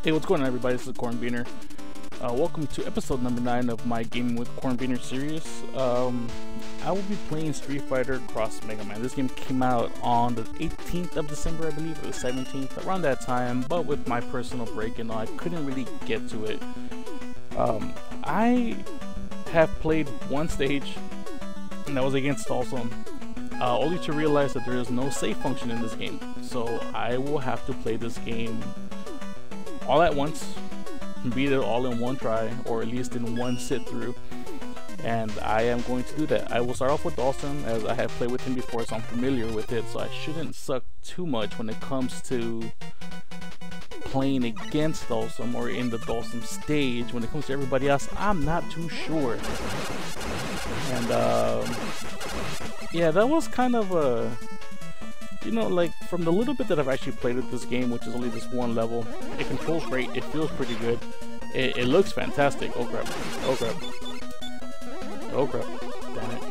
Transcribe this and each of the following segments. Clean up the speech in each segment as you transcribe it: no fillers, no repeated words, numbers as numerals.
Hey, what's going on, everybody? This is Cornbeaner. Welcome to episode number 9 of my Gaming with Cornbeaner series. I will be playing Street Fighter Cross Mega Man. This game came out on the 18th of December, I believe, or the 17th, around that time, but with my personal break and all, I couldn't really get to it. I have played one stage, and that was against Dhalsim, only to realize that there is no save function in this game. So I will have to play this game all at once, beat it all in one try, or at least in one sit through, and I am going to do that. I will start off with Dhalsim, as I have played with him before, so I'm familiar with it, so I shouldn't suck too much when it comes to playing against Dhalsim or in the Dhalsim stage. When it comes to everybody else, I'm not too sure. And yeah, that was kind of a, you know, like, from the little bit that I've actually played with this game, which is only this one level, it controls great, it feels pretty good, it looks fantastic. Oh crap, oh crap, oh crap, damn it.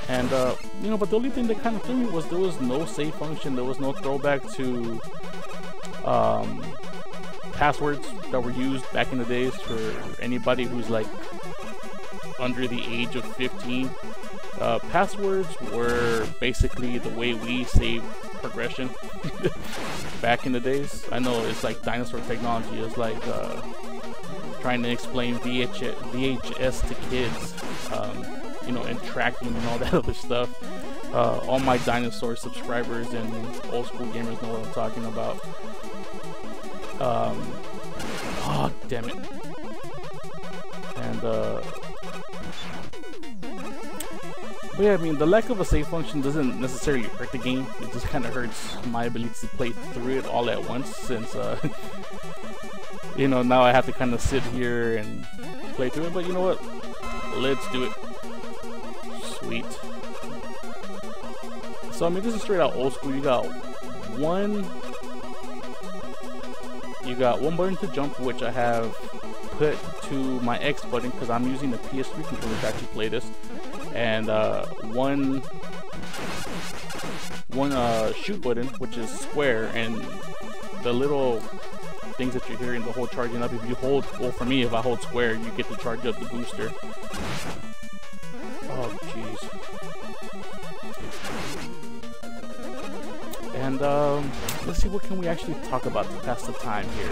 And, you know, but the only thing that kind of threw me was there was no save function, there was no throwback to, passwords that were used back in the days for anybody who's, like, under the age of 15. Passwords were basically the way we saved progression back in the days. I know it's like dinosaur technology. It's like trying to explain VHS to kids, you know, and tracking and all that other stuff. All my dinosaur subscribers and old school gamers know what I'm talking about. Oh, damn it. And but yeah, I mean, the lack of a save function doesn't necessarily hurt the game. It just kind of hurts my ability to play through it all at once, since, you know, now I have to kind of sit here and play through it. But you know what? Let's do it. Sweet. So, I mean, this is straight out old school. You got one button to jump, which I have put to my X button because I'm using the PS3 controller to actually play this. And one shoot button, which is square, and the little things that you're hearing, the whole charging up. If you hold, well, for me, if I hold square, you get to charge up the booster. Oh jeez. And let's see, what can we actually talk about to pass the time here.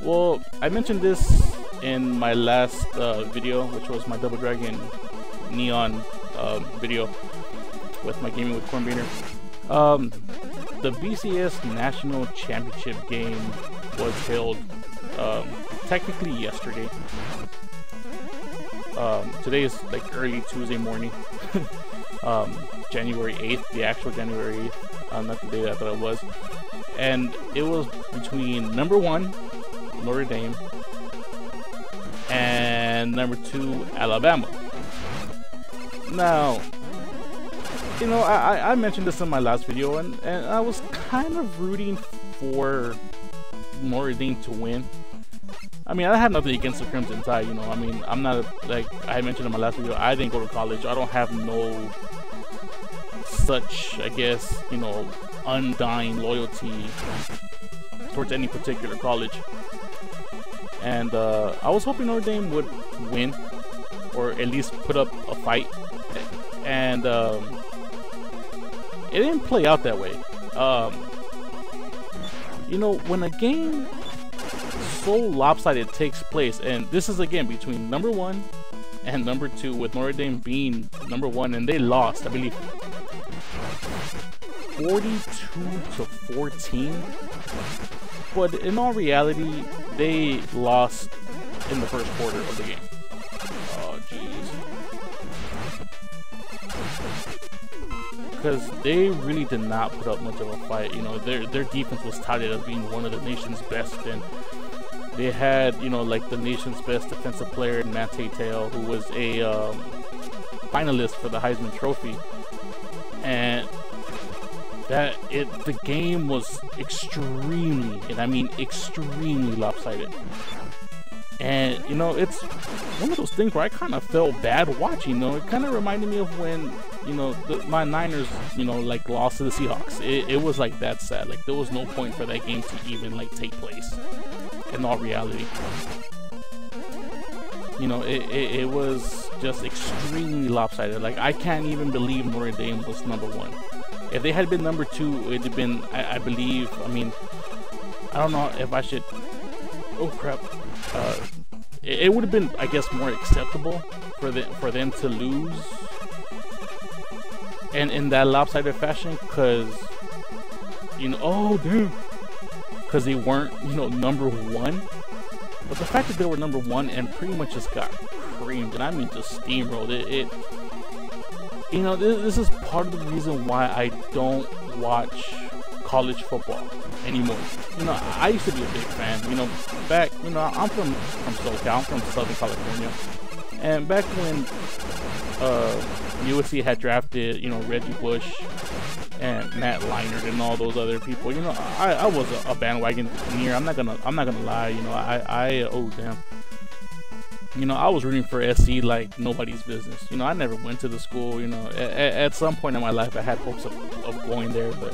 Well, I mentioned this in my last video, which was my Double Dragon Neon video with my Gaming with Cornbeaner. The BCS National Championship game was held technically yesterday. Today is like early Tuesday morning, January 8th, the actual January 8th, not the day that I thought it was. And it was between number 1, Notre Dame, and number 2, Alabama. Now, you know, I mentioned this in my last video, and I was kind of rooting for Notre Dame to win. I mean, I have nothing against the Crimson Tide, you know. I mean, I'm not, like I mentioned in my last video, I didn't go to college. I don't have no such, I guess, you know, undying loyalty towards any particular college. And I was hoping Notre Dame would win, or at least put up a fight. And it didn't play out that way. You know, when a game so lopsided takes place, and this is again between number 1 and number 2, with Notre Dame being number 1, and they lost, I believe, 42-14. But in all reality, they lost in the first quarter of the game. Oh, jeez. Because they really did not put up much of a fight. You know, their defense was touted as being one of the nation's best, and they had, you know, like the nation's best defensive player in Matt Tatel, who was a finalist for the Heisman Trophy. And that the game was extremely, and I mean extremely lopsided. And you know, it's one of those things where I kind of felt bad watching. You know, it kind of reminded me of when, you know, my Niners, you know, like lost to the Seahawks. It was like that sad. Like there was no point for that game to even like take place in all reality. You know, it was just extremely lopsided. Like I can't even believe Notre Dame was #1. If they had been #2, it'd have been, I believe, I mean, I don't know if I should, oh crap, it would have been, I guess, more acceptable for them to lose and in that lopsided fashion, because, you know, oh damn, because they weren't, you know, #1. But the fact that they were #1 and pretty much just got creamed, and I mean just steamrolled it, you know, this is part of the reason why I don't watch college football anymore. You know, I used to be a big fan. You know, back, you know, I'm from SoCal, I'm from Southern California, and back when USC had drafted, you know, Reggie Bush and Matt Leinart and all those other people, you know, I was a bandwagon near. I'm not gonna lie. You know, oh damn. You know, I was rooting for SC like nobody's business. You know, I never went to the school. You know, at some point in my life, I had hopes of going there, but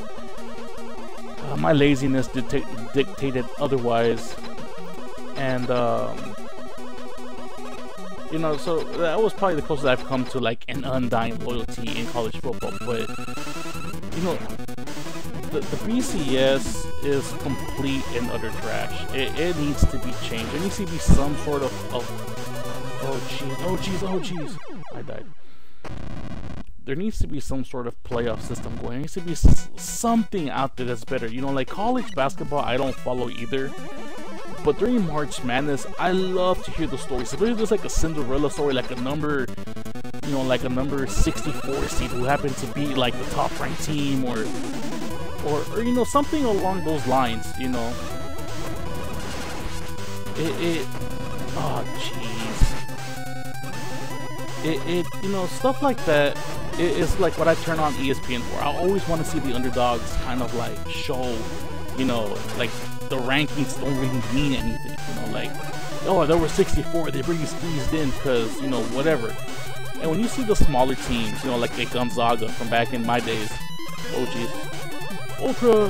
my laziness dictated otherwise. And you know, so that was probably the closest I've come to like an undying loyalty in college football. But you know, the BCS is complete and utter trash. It needs to be changed. There needs to be some sort of oh jeez, I died. There needs to be some sort of playoff system going. There needs to be something out there that's better. You know, like college basketball, I don't follow either. But during March Madness, I love to hear the stories. So there's just like a Cinderella story, like a number 64 seed who happened to be like the top ranked team, or you know, something along those lines. You know, oh jeez. You know, stuff like that is like what I turn on ESPN for. I always want to see the underdogs kind of like show, you know, like the rankings don't really mean anything. You know, like, oh, there were 64, they really squeezed in because, you know, whatever. And when you see the smaller teams, you know, like a Gonzaga from back in my days, oh jeez, Ultra,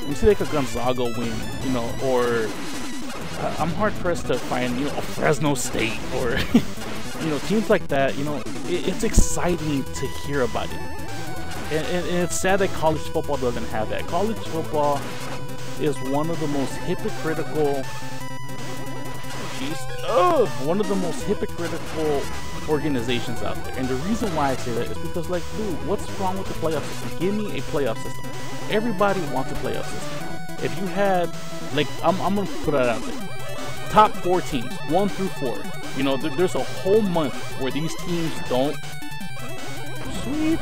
you see like a Gonzaga win, you know, or I'm hard pressed to find, you know, a Fresno State or you know, teams like that. You know, it's exciting to hear about it, and it's sad that college football doesn't have that. College football is one of the most hypocritical, one of the most hypocritical organizations out there. And the reason why I say that is because, like, dude, what's wrong with the playoff system? Give me a playoff system. Everybody wants a playoff system. If you had, like, I'm gonna put it out there, top 4 teams, 1 through 4. You know, there's a whole month where these teams don't. Sweet.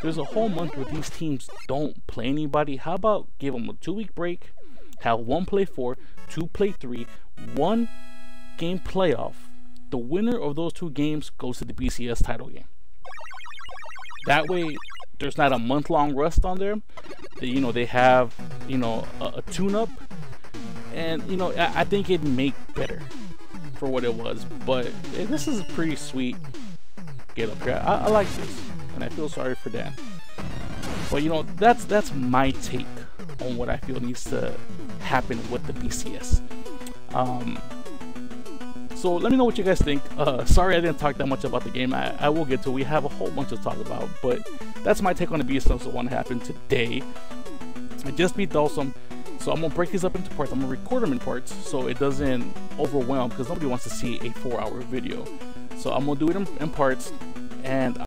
There's a whole month where these teams don't play anybody. How about give them a 2-week break, have 1 play 4, 2 play 3, 1 game playoff. The winner of those 2 games goes to the BCS title game. That way, there's not a month-long rust on there. You know, they have, you know, a tune-up, and you know, I think it'd make better for what it was. But this is pretty sweet. Get up here. I like this, and I feel sorry for Dan. But you know, that's my take on what I feel needs to happen with the BCS. So let me know what you guys think. Sorry I didn't talk that much about the game. I will get to it. We have a whole bunch to talk about, but that's my take on the BCS. What happened today. I just beat Dhalsim, so I'm gonna break these up into parts. I'm gonna record them in parts so it doesn't overwhelm, because nobody wants to see a 4-hour video. So I'm gonna do it in parts, and